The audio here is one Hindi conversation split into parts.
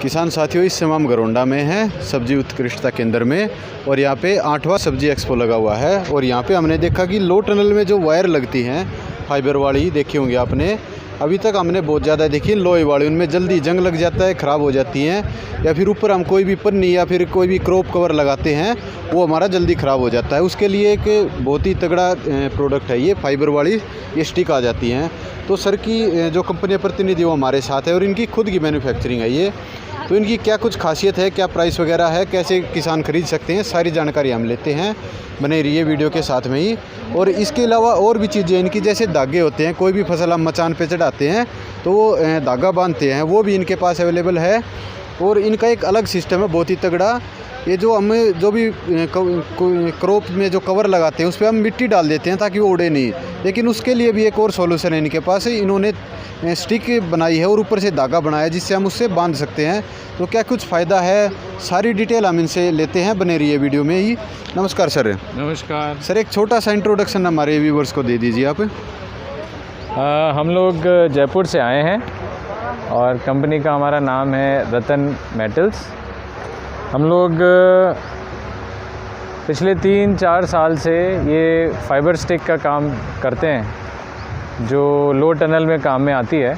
किसान साथियों, इस समय हम गरोंडा में हैं, सब्जी उत्कृष्टता केंद्र में। और यहाँ पे 8वां सब्जी एक्सपो लगा हुआ है। और यहाँ पे हमने देखा कि लो टनल में जो वायर लगती हैं फाइबर वाली, देखी होंगी आपने, अभी तक हमने बहुत ज़्यादा देखी लोहे वाली, उनमें जल्दी जंग लग जाता है, ख़राब हो जाती हैं। या फिर ऊपर हम कोई भी पन्नी या फिर कोई भी क्रॉप कवर लगाते हैं, वो हमारा जल्दी ख़राब हो जाता है। उसके लिए एक बहुत ही तगड़ा प्रोडक्ट है ये फाइबर वाली, ये स्टिक आ जाती हैं। तो सर की जो कंपनी प्रतिनिधि वो हमारे साथ है और इनकी खुद की मैन्युफैक्चरिंग है ये। तो इनकी क्या कुछ खासियत है, क्या प्राइस वगैरह है, कैसे किसान खरीद सकते हैं, सारी जानकारी हम लेते हैं। बने रहिए वीडियो के साथ में ही। और इसके अलावा और भी चीज़ें इनकी, जैसे धागे होते हैं, कोई भी फसल हम मचान पे चढ़ाते हैं तो वो धागा बांधते हैं, वो भी इनके पास अवेलेबल है। और इनका एक अलग सिस्टम है बहुत ही तगड़ा। ये जो हम जो भी क्रॉप में जो कवर लगाते हैं उस पर हम मिट्टी डाल देते हैं ताकि वो उड़े नहीं, लेकिन उसके लिए भी एक और सॉल्यूशन है इनके पास। इन्होंने स्टिक बनाई है और ऊपर से धागा बनाया जिससे हम उससे बांध सकते हैं। तो क्या कुछ फ़ायदा है, सारी डिटेल हम इनसे लेते हैं। बने रहिए वीडियो में ही। नमस्कार सर। नमस्कार सर, एक छोटा सा इंट्रोडक्शन हमारे व्यूवर्स को दे दीजिए आप। हम लोग जयपुर से आए हैं और कंपनी का हमारा नाम है रतन मेटल्स। हम लोग पिछले 3-4 साल से ये फाइबर स्टिक का काम करते हैं जो लो टनल में काम में आती है।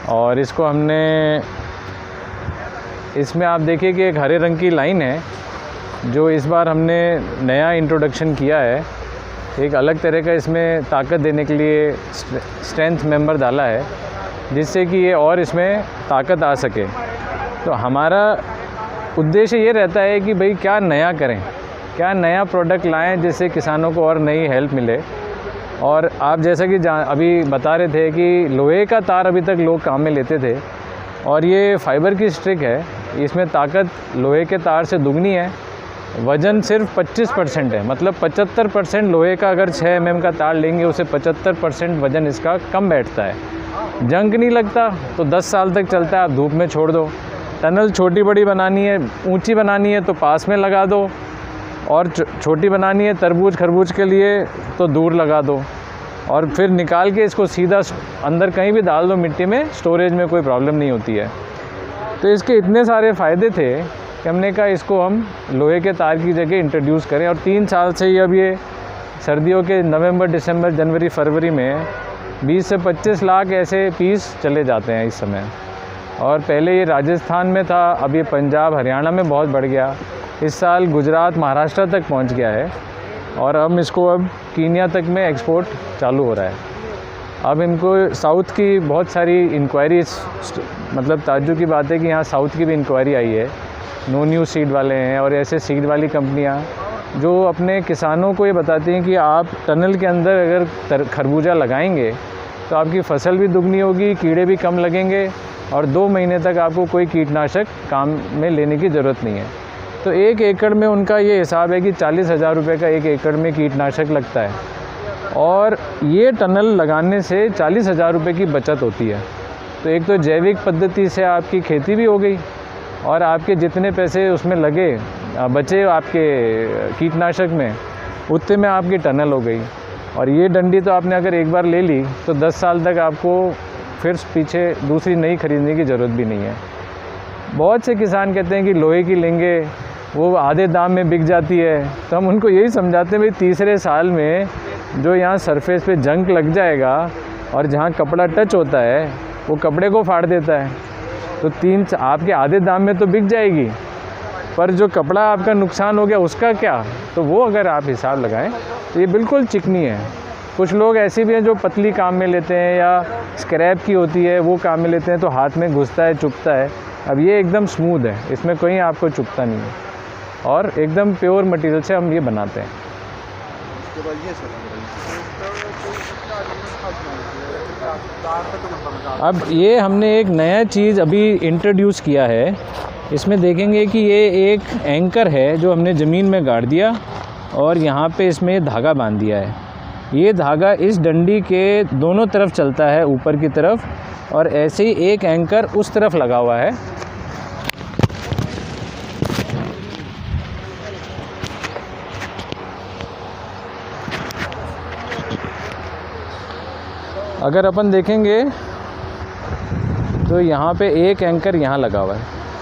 और इसको हमने, इसमें आप देखिए कि एक हरे रंग की लाइन है जो इस बार हमने नया इंट्रोडक्शन किया है। एक अलग तरह का इसमें ताकत देने के लिए स्ट्रेंथ मेंबर डाला है जिससे कि ये और इसमें ताकत आ सके। तो हमारा उद्देश्य ये रहता है कि भाई क्या नया करें, क्या नया प्रोडक्ट लाएं जिससे किसानों को और नई हेल्प मिले। और आप जैसा कि अभी बता रहे थे कि लोहे का तार अभी तक लोग काम में लेते थे और ये फाइबर की स्टिक है, इसमें ताकत लोहे के तार से दुगनी है। वज़न सिर्फ 25% है, मतलब 75% लोहे का अगर 6 mm का तार लेंगे उसे 75% वज़न इसका कम बैठता है। जंग नहीं लगता, तो 10 साल तक चलता है। आप धूप में छोड़ दो। टनल छोटी बड़ी बनानी है, ऊंची बनानी है तो पास में लगा दो, और छोटी बनानी है तरबूज खरबूज के लिए तो दूर लगा दो। और फिर निकाल के इसको सीधा अंदर कहीं भी डाल दो मिट्टी में, स्टोरेज में कोई प्रॉब्लम नहीं होती है। तो इसके इतने सारे फ़ायदे थे कि हमने कहा इसको हम लोहे के तार की जगह इंट्रोड्यूस करें। और 3 साल से अब ये सर्दियों के नवंबर, दिसंबर, जनवरी, फरवरी में 20 से 25 लाख ऐसे पीस चले जाते हैं इस समय। और पहले ये राजस्थान में था, अब ये पंजाब, हरियाणा में बहुत बढ़ गया। इस साल गुजरात, महाराष्ट्र तक पहुंच गया है। और हम इसको अब कीनिया तक में एक्सपोर्ट चालू हो रहा है। अब इनको साउथ की बहुत सारी इंक्वायरी, मतलब ताज्जुब की बात है कि यहाँ साउथ की भी इंक्वायरी आई है। नो न्यू सीड वाले हैं और ऐसे सीड वाली कंपनियाँ जो अपने किसानों को ये बताती हैं कि आप टनल के अंदर अगर खरबूजा लगाएंगे तो आपकी फसल भी दुगनी होगी, कीड़े भी कम लगेंगे और 2 महीने तक आपको कोई कीटनाशक काम में लेने की ज़रूरत नहीं है। तो 1 एकड़ में उनका ये हिसाब है कि 40,000 रुपये का 1 एकड़ में कीटनाशक लगता है। और ये टनल लगाने से 40,000 रुपये की बचत होती है। तो एक तो जैविक पद्धति से आपकी खेती भी हो गई और आपके जितने पैसे उसमें लगे बचे आपके कीटनाशक में, उतने में आपकी टनल हो गई। और ये डंडी तो आपने अगर एक बार ले ली तो 10 साल तक आपको फिर पीछे दूसरी नई खरीदने की ज़रूरत भी नहीं है। बहुत से किसान कहते हैं कि लोहे की लेंगे, वो आधे दाम में बिक जाती है। तो हम उनको यही समझाते हैं भाई तीसरे साल में जो यहाँ सरफेस पे जंग लग जाएगा और जहाँ कपड़ा टच होता है वो कपड़े को फाड़ देता है। तो आपके आधे दाम में तो बिक जाएगी, पर जो कपड़ा आपका नुकसान हो गया उसका क्या, तो वो अगर आप हिसाब लगाएं तो ये बिल्कुल चिकनी है। कुछ लोग ऐसे भी हैं जो पतली काम में लेते हैं या स्क्रैप की होती है वो काम में लेते हैं तो हाथ में घुसता है, चुभता है। अब ये एकदम स्मूथ है, इसमें कोई आपको चुभता नहीं है और एकदम प्योर मटेरियल से हम ये बनाते हैं। अब ये हमने एक नया चीज़ अभी इंट्रोड्यूस किया है। इसमें देखेंगे कि ये एक एंकर है जो हमने ज़मीन में गाड़ दिया और यहाँ पे इसमें धागा बांध दिया है। ये धागा इस डंडी के दोनों तरफ चलता है, ऊपर की तरफ, और ऐसे ही एक एंकर उस तरफ लगा हुआ है। अगर अपन देखेंगे तो यहाँ पे एक एंकर यहाँ लगा हुआ है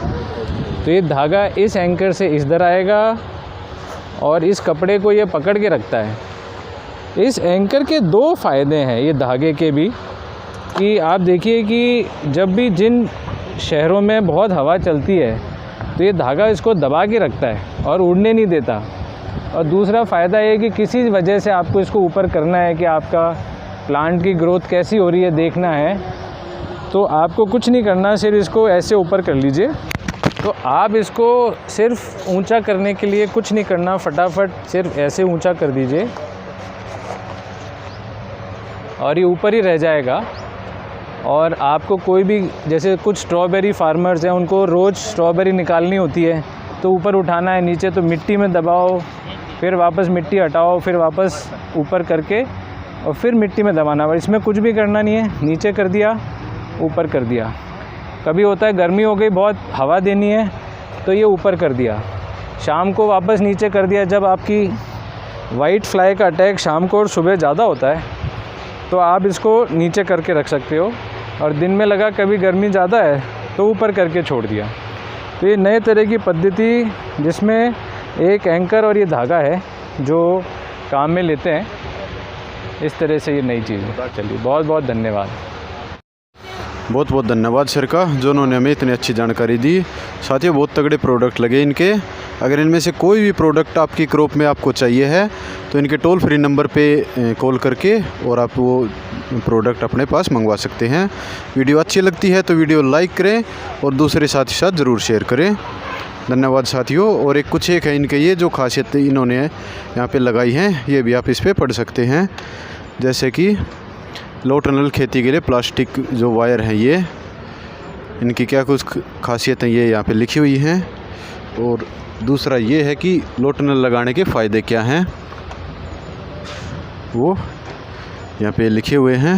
तो ये धागा इस एंकर से इधर आएगा और इस कपड़े को ये पकड़ के रखता है। इस एंकर के दो फ़ायदे हैं ये धागे के भी, कि आप देखिए कि जब भी जिन शहरों में बहुत हवा चलती है तो ये धागा इसको दबा के रखता है और उड़ने नहीं देता। और दूसरा फ़ायदा ये कि किसी वजह से आपको इसको ऊपर करना है, कि आपका प्लांट की ग्रोथ कैसी हो रही है देखना है, तो आपको कुछ नहीं करना, सिर्फ इसको ऐसे ऊपर कर लीजिए। तो आप इसको सिर्फ ऊंचा करने के लिए कुछ नहीं करना, फटाफट सिर्फ ऐसे ऊंचा कर दीजिए और ये ऊपर ही रह जाएगा। और आपको कोई भी, जैसे कुछ स्ट्रॉबेरी फार्मर्स हैं, उनको रोज़ स्ट्रॉबेरी निकालनी होती है तो ऊपर उठाना है, नीचे तो मिट्टी में दबाओ, फिर वापस मिट्टी हटाओ, फिर वापस ऊपर करके और फिर मिट्टी में दबाना। इसमें कुछ भी करना नहीं है, नीचे कर दिया, ऊपर कर दिया। कभी होता है गर्मी हो गई, बहुत हवा देनी है तो ये ऊपर कर दिया, शाम को वापस नीचे कर दिया। जब आपकी वाइट फ्लाई का अटैक शाम को और सुबह ज़्यादा होता है तो आप इसको नीचे करके रख सकते हो, और दिन में लगा कभी गर्मी ज़्यादा है तो ऊपर करके छोड़ दिया। तो ये नए तरह की पद्धति जिसमें एक एंकर और ये धागा है जो काम में लेते हैं, इस तरह से ये नई चीज़ है। चलिए, बहुत बहुत धन्यवाद। बहुत बहुत धन्यवाद सर का, जो उन्होंने हमें इतनी अच्छी जानकारी दी। साथियों, बहुत तगड़े प्रोडक्ट लगे इनके। अगर इनमें से कोई भी प्रोडक्ट आपकी क्रॉप में आपको चाहिए है तो इनके टोल फ्री नंबर पे कॉल करके और आप वो प्रोडक्ट अपने पास मंगवा सकते हैं। वीडियो अच्छी लगती है तो वीडियो लाइक करें और दूसरे साथी साथ ज़रूर शेयर करें। धन्यवाद साथियों। और एक है इनके, ये जो खासियत इन्होंने यहाँ पे लगाई हैं ये भी आप इस पर पढ़ सकते हैं। जैसे कि लो टनल खेती के लिए प्लास्टिक जो वायर हैं, ये इनकी क्या कुछ खासियतें ये यहाँ पे लिखी हुई हैं। और दूसरा ये है कि लो टनल लगाने के फ़ायदे क्या हैं, वो यहाँ पे लिखे हुए हैं।